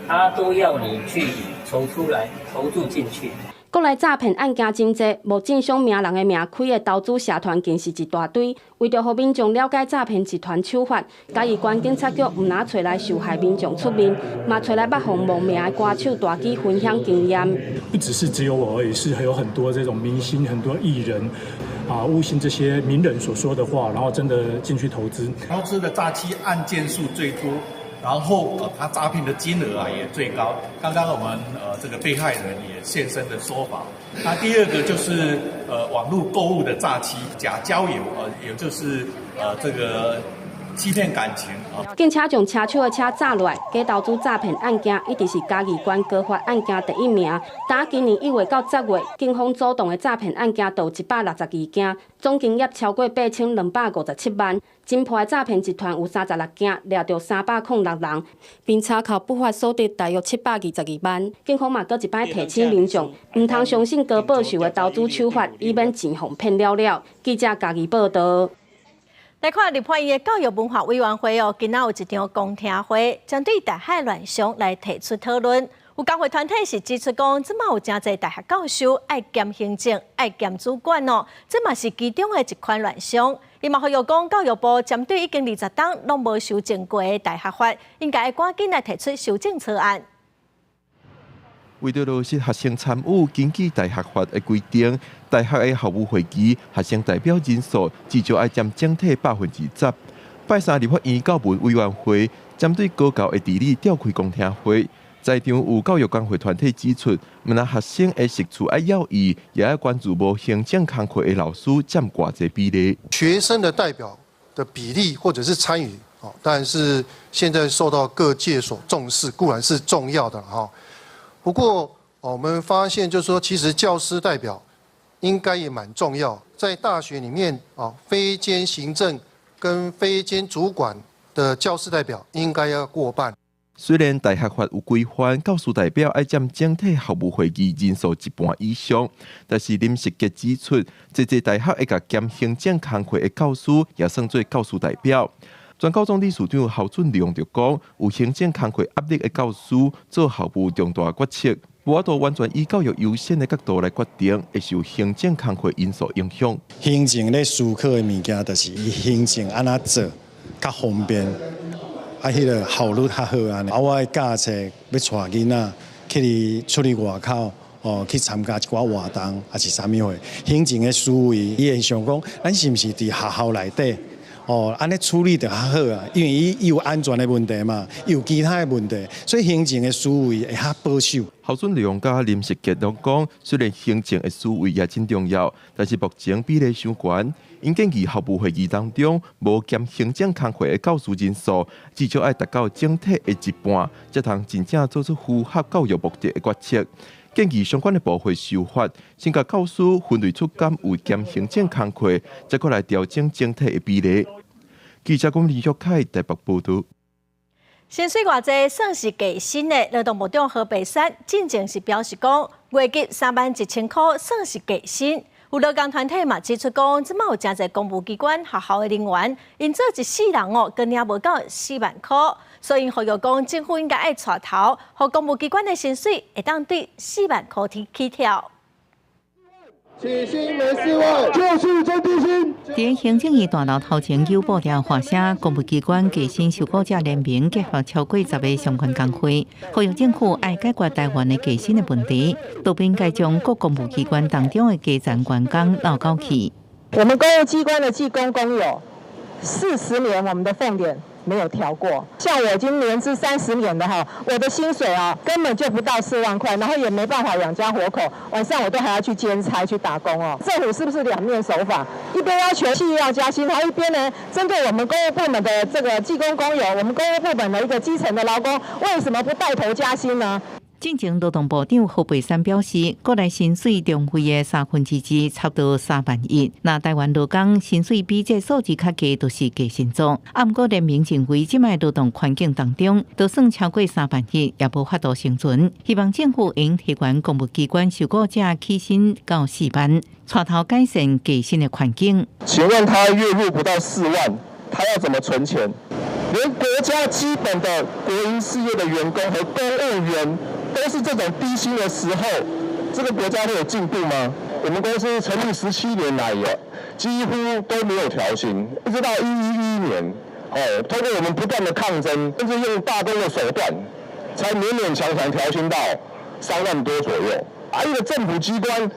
他都要你去筹出来，投注进去。国内诈骗案件真多，无正常名人的名开的投资社团更是一大堆。为着让民众了解诈骗集团手法，嘉义县警察局唔拿找来受害民众出面，嘛找来捌红亡命的歌手大基分享经验。不只有我而已，是还有很多这种明星、很多艺人。误信这些名人所说的话，然后真的进去投资。投资的诈欺案件数最多，然后他诈骗的金额也最高。刚刚我们这个被害人也现身的说法。那第二个就是网络购物的诈欺、假交友，也就是这个欺骗感情。警车将车手的车炸落来，假投资诈骗案件一直是嘉义县高发案件第1名。打今年1月到10月，警方主动的诈骗案件有162件，总金额超过8257万。侦破的诈骗集团有36件，抓到306人，并查扣不法所得大约722万。警方嘛，搁一摆提醒民众，唔通相信高报酬的投资手法，以免钱互骗了了。记者嘉义报道。来看立法院的教育文化委员会今仔有一场公听会，针对大学乱象来提出讨论。有教会团体是指出讲，即马有真侪大学教授爱兼行政、爱兼主管哦，这嘛是其中的一款乱象。伊嘛呼吁讲，教育部针对已经20档拢无修正过的大学法，应该赶紧来提出修正草案。为着落实学生参与根据大学法的规定，大学的校务会议学生代表人数至少要占整体10%。拜三立法院教文委员会针对高教的治理召开公听会，在场有教育工会团体指出，毋但学生的识趣要要义，也要关注无行政工课的老师占偌济比例。学生的代表的比例或者是参与，但是现在受到各界所重视，固然是重要的哈。不过我们发现，就是说，其实教师代表应该也蛮重要。在大学里面非兼行政跟非兼主管的教师代表应该要过半。虽然大学法有规范，教师代表要占整体校务会议人数1半以上，但是林世杰指出，这大学会甲兼行政工课的教师也算做教师代表。全高中理事长侯俊良就讲，有行政工课压力的教师做校务重大决策，无法度完全以教育优先的角度来决定，会受行政工课因素影响。行政咧思考的物件，就是以行政安怎做较方便，迄个效率较好安尼。我的教册要带囡仔去出去外口。去参加一寡活动，还是啥物货？行政的思维，伊会想讲，咱是毋是伫学校内底？安尼处理就较好啊，因为伊有安全的问题嘛，有其他的问题，所以行政的思维会较保守。侯俊良甲林世杰都讲，虽然行政的思维也真重要，但是目前比例伤悬。因建议校务会议当中，无兼行政工课的教师人数，至少要达到整体的1半，才通真正做出符合教育目的的决策。建议相关的部会修法，先甲教师分类出敢有兼行政工课，再过来调整整体的比例。记者讲李玉凯台北报道。薪水偌济算是低薪的，劳动部长何培山进前是表示讲，月给31000块算是低薪。有劳工团体嘛指出讲，即马有真侪公务机关、学校的人员，因做一世人跟领无到4万块，所以呼吁讲政府应该爱带头，互公务机关的薪水会当对4万块起跳。起薪没4万，就是最低薪。在行政院大楼头前有布条画写公务机关低薪受雇者联名结合超过10个相关工会，呼吁政府爱解决台湾的低薪的问题，都不应该将各公务机关当中的基层员工闹到去。我们公务机关的技工工友40年，我们的俸点没有调过。像我已经年资30年的哈，我的薪水根本就不到4万块，然后也没办法养家活口，晚上我都还要去兼差去打工哦。政府是不是两面手法？一边要求企业要加薪，然后一边呢针对我们公务部门的这个技工工友，我们公务部门的一个基层的劳工，为什么不带头加薪呢？进前劳动部长何培山表示，国内薪水中位的1/3，差不多3万1。那台湾劳工薪水比这数字较低，都是低薪族。不过联名认为，即卖劳动环境当中，都算超过3万1，也无法度生存。希望政府应提悬公务机关受雇者起薪到4万，带头改善低薪的环境。请问他月入不到4万，他要怎么存钱？连国家基本的国营事业的员工和公务员都是这种低薪的时候，这个国家会有进步吗？我们公司成立17年来几乎都没有调薪，一直到11年，通过我们不断的抗争，甚至用罢工的手段，才勉勉强强调薪到3万多左右。一个政府机关，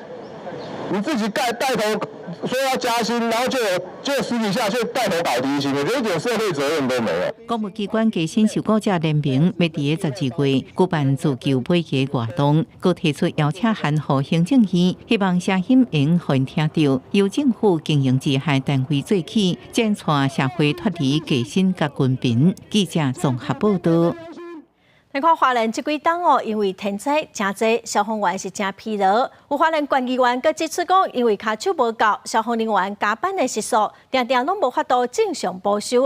你自己带头说要加薪，然后就私底下去带头搞低薪，我觉得一点社会责任都没有。公务机关加薪受雇者联名，要伫个12月举办自救买鸡活动，佮提出邀请函予行政院，希望声音能互因听到，由政府经营之下单位做起，展带社会脱离加薪甲军贫。记者综合报道。咱看花莲这几天因为天灾真济，消防员是真疲劳。有花莲县议员佮指出讲，因为骹手无够，消防人员加班的时数，常常拢无法度正常报销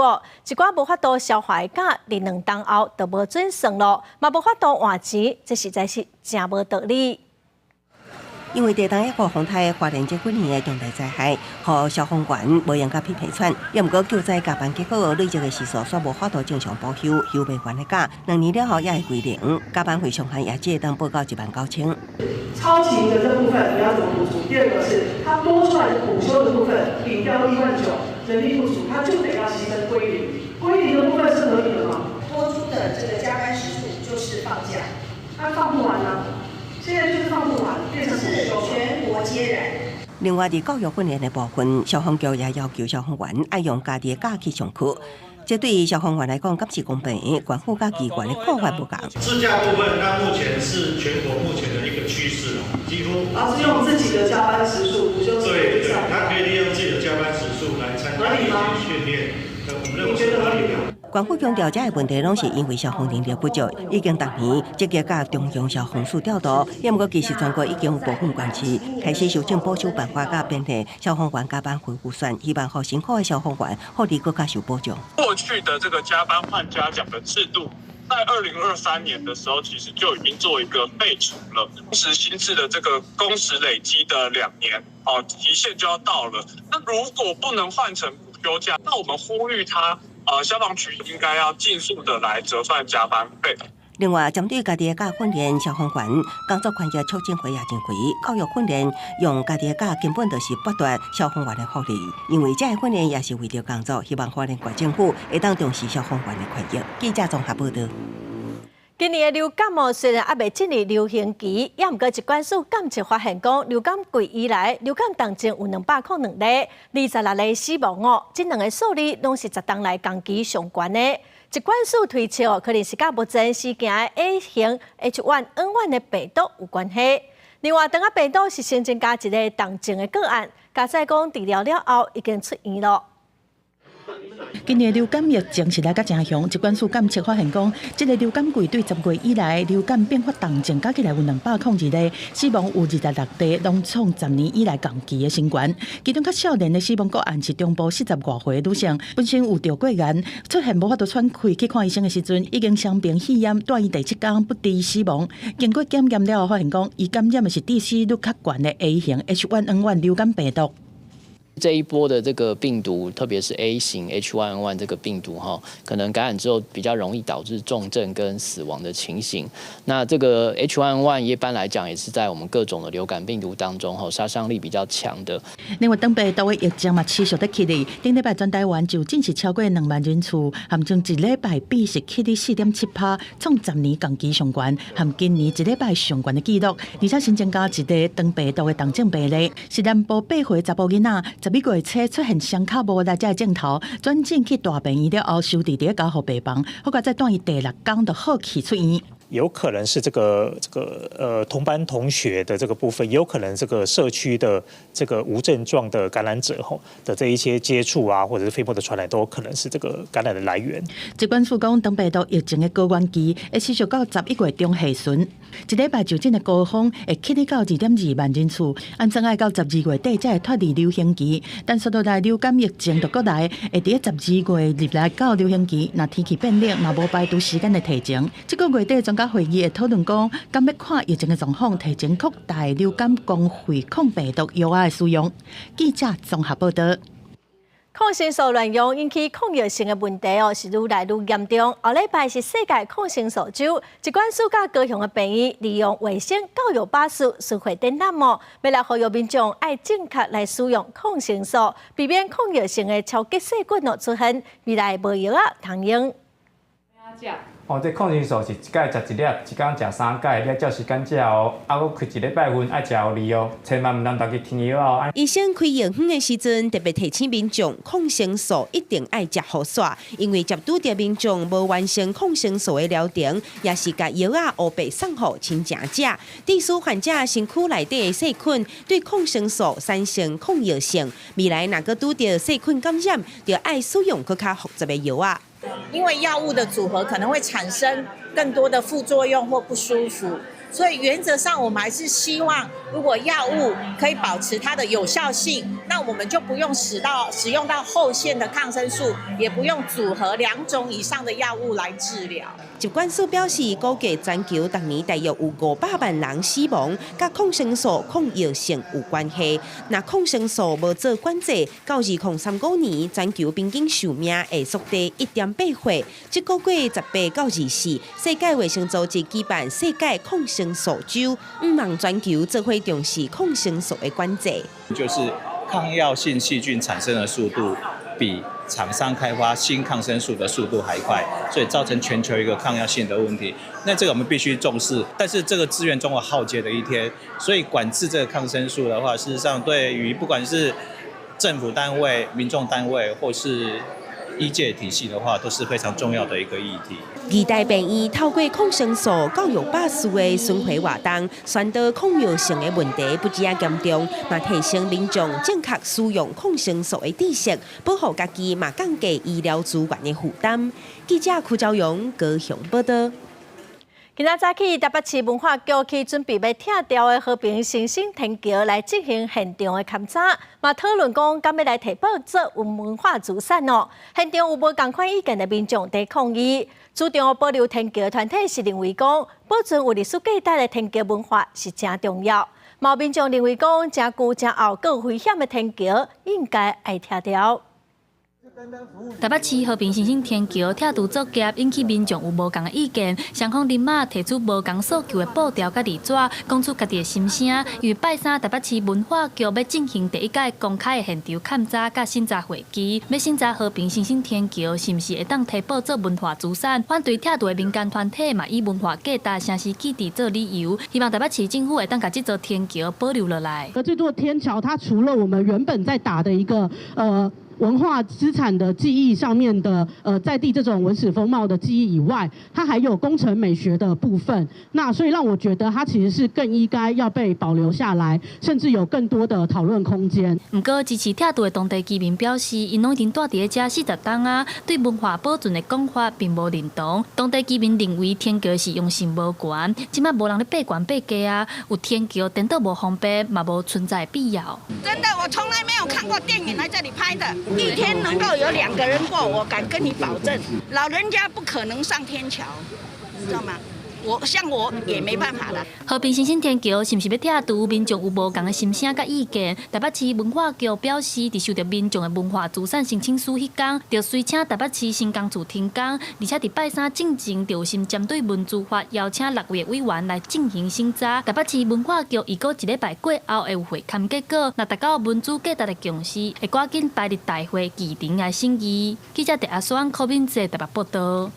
一寡无法度消化的假，2天后就无准算咯，嘛无法度换钱，这实在是真无道理。因为地动1号风台花莲这几年的重大灾害，互消防员无用甲皮皮喘，也毋过救灾加班结果累积的时数煞无法度正常报销，休未还的假，2年了后也会归零，加班费上限也只当报到19000。超勤的这部分你要怎么补足？第二个是它多出来的补休的部分，领掉19000，人力不足，它就得要牺牲归零。归零的部分是合理的吗？多出的这个加班时数就是放假，它放不完啊。现在就是放不完，变成是全国皆然。另外，伫教育训练的部分，消防局也要求消防员爱用家己的假去上课。这对于消防员来讲，敢是公平？官府甲机关的看法不同。自驾部分，它目前是全国目前的一个趋势了，几乎。是用自己的加班时数，不就是对，他可以利用自己的加班时数来参加一些训练，我们认为是合理的。官府强调，这个问题拢是因为消防人力不足，已经逐年积极甲中央消防署调度，也毋过其实全国已经有部分县市开始修正补修办法，甲编列消防员加班费预算，希望互辛苦的消防员获利更加受保障。过去的这个加班换嘉奖的制度，在2023年的时候，其实就已经做一个废除了。工时薪制的这个工时累积的2年，期限就要到了。那如果不能换成补休假，那我们呼吁他。消防局应该要尽速的来折算加班费。另外，针对家己的假训练，消防员工作权益促进会也认为，教育训练用家己的假根本就是剥夺消防员的福利，因为这个训练也是为了工作，希望花莲县政府会当重视消防员的权益。记者综合报道。今年的流感虽然还未进入流行期，也毋过疾管署监测发现讲，流感季以来，流感重症有202例，26例死亡这2个数字拢是10天来同期上悬的。疾管署推测，可能是甲目前事件的 A 型 H1N1 的病毒有关系。另外，当病毒是新增加一个重症的个案，加在讲治疗了后已经出院了。今年流感疫情是来甲正凶，疾管署监测发现讲，这个流感季对10月以来流感并发重症加起来有202例，死亡有26例，拢创10年以来同期的新高。其中较少年的死亡个案是中部40多岁的女性，本身有着过癌，出现无法度喘气，去看医生的时阵已经伤病肺炎，住院第7天不治死亡。经过检验了后，发现讲伊感染的是致死率较高的 A 型 H1N1 流感病毒。这一波的这个病毒，特别是 A 型 H1N1 这个病毒可能感染之后比较容易导致重症跟死亡的情形。那这个 H1N1 一般来讲也是在我们各种的流感病毒当中杀伤力比较强的。另外，当病毒的疫情嘛持续在起嚟，顶礼拜全台湾就真是超过2万人次，含将一礼拜比是起嚟4.7%，创10年同期上悬，含今年一礼拜上悬的纪录。而且新增加一个当病毒的重症病例，是南部8岁查甫囡仔。11月初出现双脚无力这镜头，转进去大病院了后，收治伫交护病房，后来再带伊第6天就好起出院。有可能是这个同班同学的这个部分，也有可能这个社区的这个无症状的感染者的这一些接触啊，或者是飞沫的传染，都有可能是这个感染的来源。疾管署讲，当病毒疫情的高原期会持续到11月中下旬，一礼拜就诊的高峰会起到2.2万人次，按怎爱到12月底才会脱离流行期，但速度来流感疫情就过来，会伫12月入来到流行期，若天气变冷，嘛无排除时间的提前。这个月底专家会议会讨论讲，敢要看疫情的状况，提前扩大流感公费抗病毒药的使用。记者综合报道。抗生素乱用引起抗药性的问题是愈来愈严重。后礼拜是世界抗生素周，疾管署甲高雄的病院利用卫生教育巴士巡回展览要来呼吁民众爱正确来使用抗生素，避免抗药性的超级细菌出现，未来无药通用。哦，这抗生素是一摆食一粒，一天食3摆，你照时间食哦。啊，搁开一礼拜份爱食互你哦，千万唔通大家听药哦。医生开药方的时阵，特别提醒民众，抗生素一定爱食好煞，因为接拄着民众无完成抗生素的疗程，也是甲药啊乌白送互亲情者，致使患者身躯内底的细菌对抗生素产生抗药性。未来若个拄着细菌感染，就爱使用更较复杂的药啊。因为药物的组合可能会产生更多的副作用或不舒服，所以原则上我们还是希望，如果药物可以保持它的有效性，那我们就不用使用到后线的抗生素，也不用组合2种以上的药物来治疗。疾管署表示，估计全球逐年大约有500万人死亡，甲抗生素抗药性有关系。若抗生素无做管制，到2035年，全球平均寿命会缩低1.8岁。这个月18到24，世界卫生组织举办世界抗生素周，望全球做伙重视抗生素的管制。就是抗药性细菌产生的速度比厂商开发新抗生素的速度还快，所以造成全球一个抗药性的问题。那这个我们必须重视，但是这个资源终有耗竭的一天，所以管制这个抗生素的话，事实上对于不管是政府单位、民众单位或是医界体系的话，都是非常重要的一个议题。期待病院透过抗生素教育百姓的巡回活动，宣导抗药性的问题不止严重，嘛提升民众正确使用抗生素的知识，保护家己，嘛降低医疗资源的负担。记者邱昭荣高雄报道。今仔早起，台北市文化局去准备要拆掉的和平新生天桥来进行现场的勘查，嘛讨论讲敢要来提报做文化资产哦。现场有无同款意见的民众在抗议，主张保留天桥团体是认为讲保存有历史价值的天桥文化是真重要。嘛有民众认为讲真旧真后佫有危险的天桥应该爱拆掉。台北市和平新生天桥拆除作业引起民众有无同的意见，双方林马提出无同诉求的报条甲字纸，讲出家己的心声。因为拜三台北市文化局要进行第1届公开的现场勘查甲审查会期，要审查和平新生天桥是毋是会当提报做文化资产。反对拆除的民间团体嘛以文化价值、城市基地做理由，希望台北市政府会当把这座天桥保留落来。而这座天桥，它除了我们原本在打的一个文化资产的记忆上面的在地这种文史风貌的记忆以外，它还有工程美学的部分。那所以让我觉得它其实是更应该要被保留下来，甚至有更多的讨论空间。不过支持拆除的当地居民表示，因拢已经住伫遮40冬啊，对文化保存的讲法并无认同。当地居民认为天桥是用心无悬，即摆无人咧爬悬爬低啊，有天桥颠倒无方便，嘛无存在必要。真的，我从来没有看过电影来这里拍的。一天能够有2个人过，我敢跟你保证，老人家不可能上天桥，知道吗？我也没办法了。和平新生天桥是毋是要拆除？民众有无同的心声甲意见？台北市文化局表示，伫收到民众的文化资产申请书迄天，就随请台北市新工处停工，而且伫拜三进前就先针对文资法邀请6位委员来进行审查。台北市文化局预估1礼拜过后会有会勘结果，若达到文资价值的共识，会赶紧摆入大会议程来审议。记者陈阿双、柯敏哲台北报道。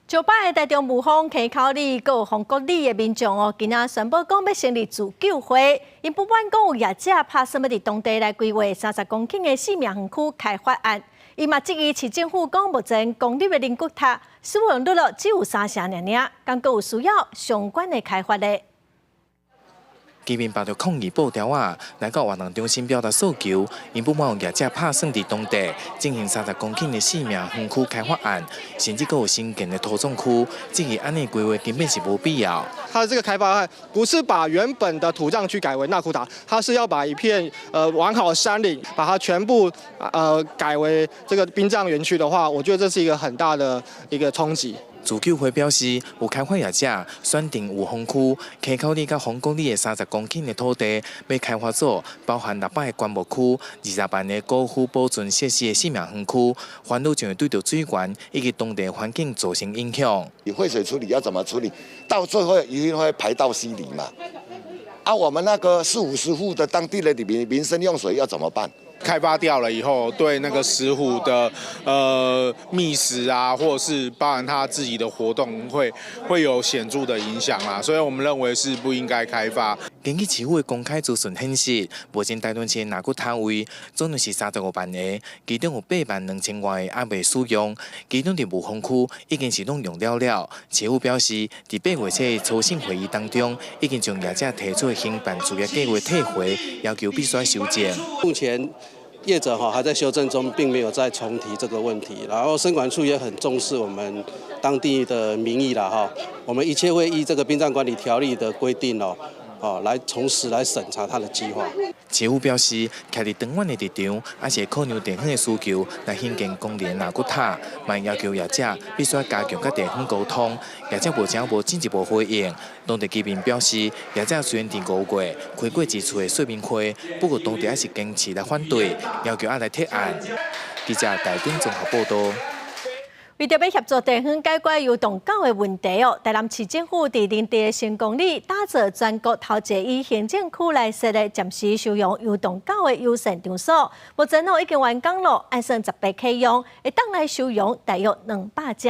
招牌的台中雾峰溪口里，佮有丰国里的民众哦，今仔宣布讲要成立自救会，因不满讲有业者拍算要伫当地来规划30公顷的市民园区开发案，伊嘛质疑市政府讲目前公立的灵骨塔使用率只有3成尔，敢佮有需要相关的开发的。居民抱着抗议布条啊，来到活动中心表达诉求，因不满有业者拍算伫当地进行30公顷的市民园区开发案，甚至佮有新建的土种区，质疑安尼规划根本是无必要。它的这个开发案不是把原本的土葬区改为纳库塔，它是要把一片完好的山岭，把它全部改为这个殡葬园区的话，我觉得这是一个很大的一个冲击。自救会表示，有开发业者选定雾峰区、溪口里甲丰国里的30公顷的土地，要开发做包含600个灌木区、20万个高富保存设施的市民园区，烦恼就会对着水源以及当地环境造成影响。你废水处理要怎么处理？到最后一定会排到溪里嘛。啊，我们那个40-50户的当地的民生用水要怎么办？开发掉了以后，对那个石虎的觅食啊，或者是包含它自己的活动会有显著的影响啦，所以我们认为是不应该开发。根据市府的公开资讯显示，目前台湾市的纳骨塔位总共是35万个，其中有8万2千外个还未使用，其中伫雾峰区已经是拢用了。市府表示，伫8月初的初审会议当中，已经将业者提出的兴办作业计划退回，要求必须要修正。目前业者还在修正中，并没有再重提这个问题。然后生管处也很重视我们当地的民意啦哈，我们一切会依这个殡葬管理条例的规定来从实来审查他的计划。市府表示，徛伫长远的立场，也是考量地方的需求来兴建公联纳骨塔，嘛要求业者必须要加强甲地方沟通。业者目前无进一步回应。当地居民表示，业者虽然伫5月开过一次的说明会，不过当地还是坚持来反对，要求来提案。记者台中综合报道。为着要协助地方解决游动狗的问题台南市政府伫林地的新公里打造全国头一个以行政区来设立暂时收容游动狗的友善场所，目前已经完工了，按算18启用，会当来收容大约200只。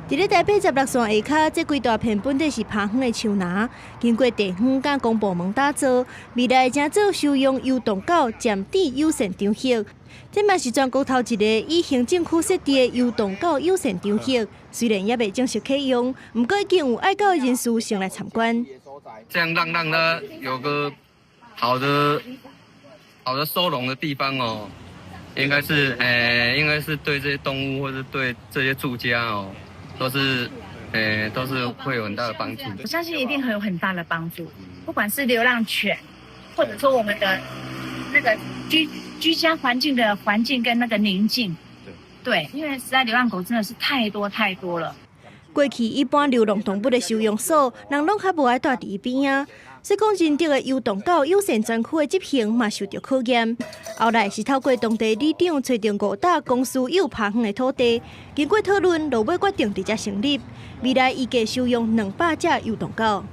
伫咧台北16线下骹，这几大片本地是爬远的树林，经过地方甲公部门打造，未来正做收容游动狗暂地友善场所。这嘛是全国头一个以行政区设置的游动狗友善场所，虽然也未正式启用，不过已经有爱狗的人士前来参观。这样让它有个好的收容的地方应该是对这些动物或是对这些住家都是会有很大的帮助的。我相信一定会有很大的帮助，不管是流浪犬，或者说我们的那个居家环境的环境跟那个宁静。对，因为实在流浪狗真的是太多了。过去一般流浪动物的收容所，人拢较无爱住伫边啊。所以讲，认定的游动狗友善专区的执行嘛受到考验。后来是透过当地里长找到5大公司有爬远的土地，经过讨论，落尾决定伫遮成立。未来预计收容200只游动狗。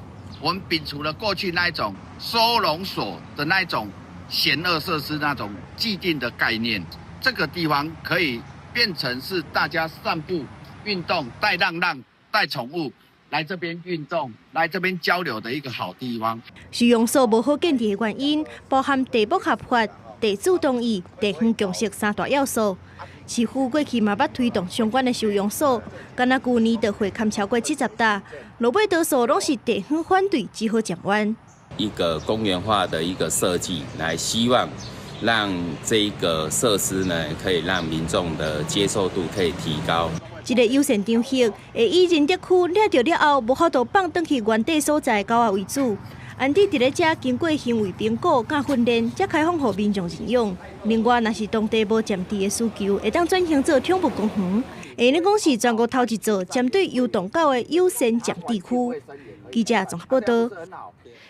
我们摒除了过去那一种收容所的那一种险恶设施那种既定的概念，这个地方可以变成是大家散步、运动、带浪、带宠物。来这边运动、来这边交流的一个好地方。收容所无好建立的原因，包含地不合法、地主同意、地方共识3大要素。市府过去嘛捌推动相关的收容所，敢若去年就会勘超过70大，落尾多数拢是地方反对，只好暂缓。一个公园化的一个设计，来希望让这个设施呢，可以让民众的接受度可以提高。这个友善场所会以仁德区掠到了后，无法度放转去原地所在狗仔为主。安迪伫咧遮经过行为评估甲训练，才开放予民众认养。另外，若是当地无占地的需求，会当转型做宠物公园。下日讲是全国头一座针对游动狗的友善占地区。记者综合报道。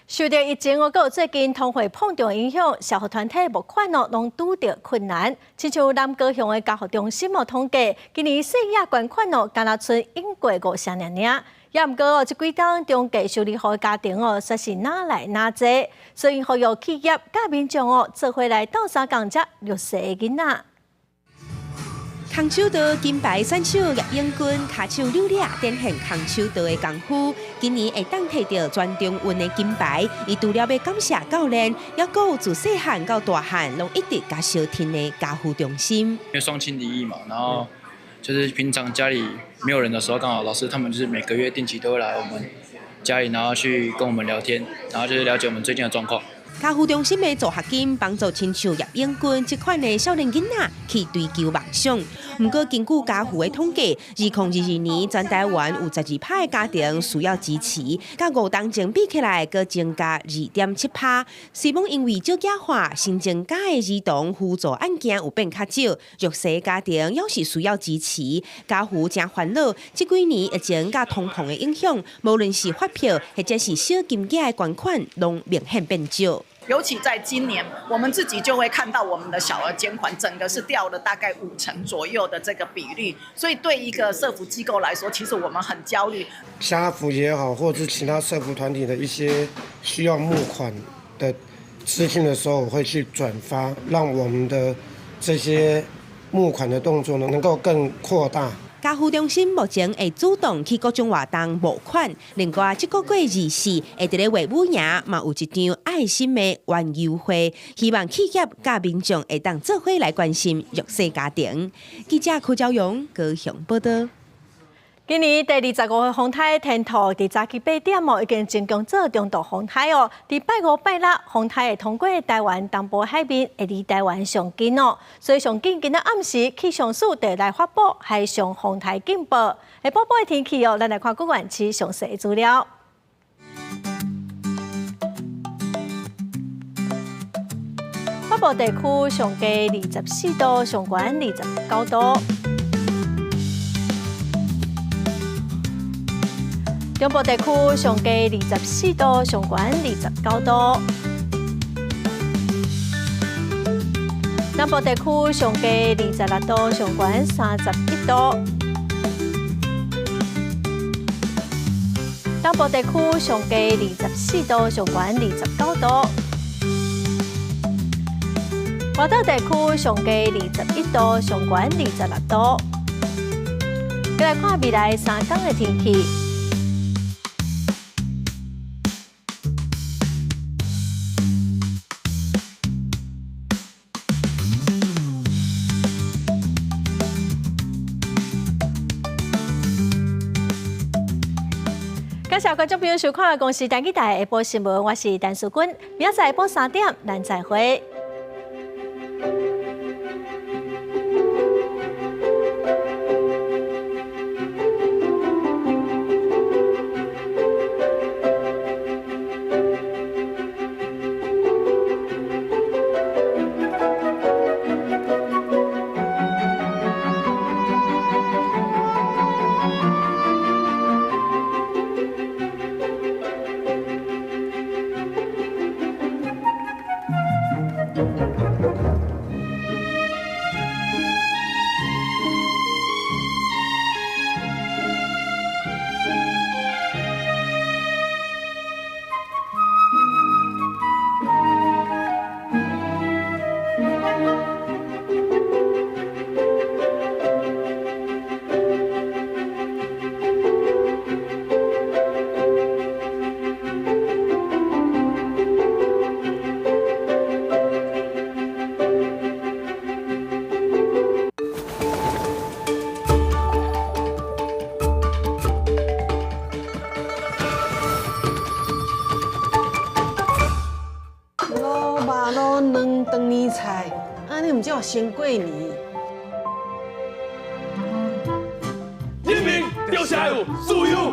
受到疫情和最近通货膨胀影响，社福团体募款拢拄到困难。亲像南高雄的教学中心统计，今年细亚捐款敢若剩用过50尔尔。也毋过这几天中计受理好的家庭说是哪来哪济，所以呼吁企业甲民众做伙来斗相共接弱势的囡仔。空手道金牌选手叶永军，骹手溜俩展现空手道的功夫。今年会当摕到全中运的金牌，伊除了要感谢教练，也有自细汉到大汉，拢一直甲小婷的家父中心。因为双亲离异嘛，然后就是平常家里没有人的时候，刚好老师他们就是每个月定期都会来我们家里，然后去跟我们聊天，然后就是了解我们最近的状况。家父中心的助学金帮助亲像叶永军这款的少年囡仔去追求梦想。不过，根据家父的统计，2022年全台湾有12%的家庭需要支持，甲5当前比起来，阁增加2.7%。希望因为少子化，新增加的儿童辅助案件有变较少，弱势家庭也是需要支持。家父真烦恼，这几年疫情甲通膨的影响，无论是发票或者是小金额的捐款，拢明显变少。尤其在今年，我们自己就会看到我们的小额捐款整个是掉了大概50%左右的这个比率，所以对一个社福机构来说，其实我们很焦虑。家福也好，或者是其他社福团体的一些需要募款的资讯的时候，我会去转发，让我们的这些募款的动作呢，能够更扩大。家扶中心目前会主动去各种活动募款，另外这个月24会伫咧月母营嘛有一场爱心的园游会，希望企业甲民众会当做伙来关心弱势家庭。记者柯昭荣高雄报道。今年第25个风台天兔伫早起8点已经成功做中度风台哦。伫拜5、拜6，风台会通过台湾东部海面，会离台湾上近哦。所以上近今仔暗时气象署就来发布海上风台警报。下播的天气哦，咱来看各县市详细的资料。北部地区上低24度，上悬29度。中部地区上低24度，上悬29度；南部地区上低26度，上悬31度；东部地区上低24度，上悬29度；华岛地区上低21度，上悬26度。再来看未来3天的天气。感谢观众朋友收看《公视台记台下晡新闻》，我是陈淑君。明仔载下晡3点，咱再会。先过年。天明掉下来，所有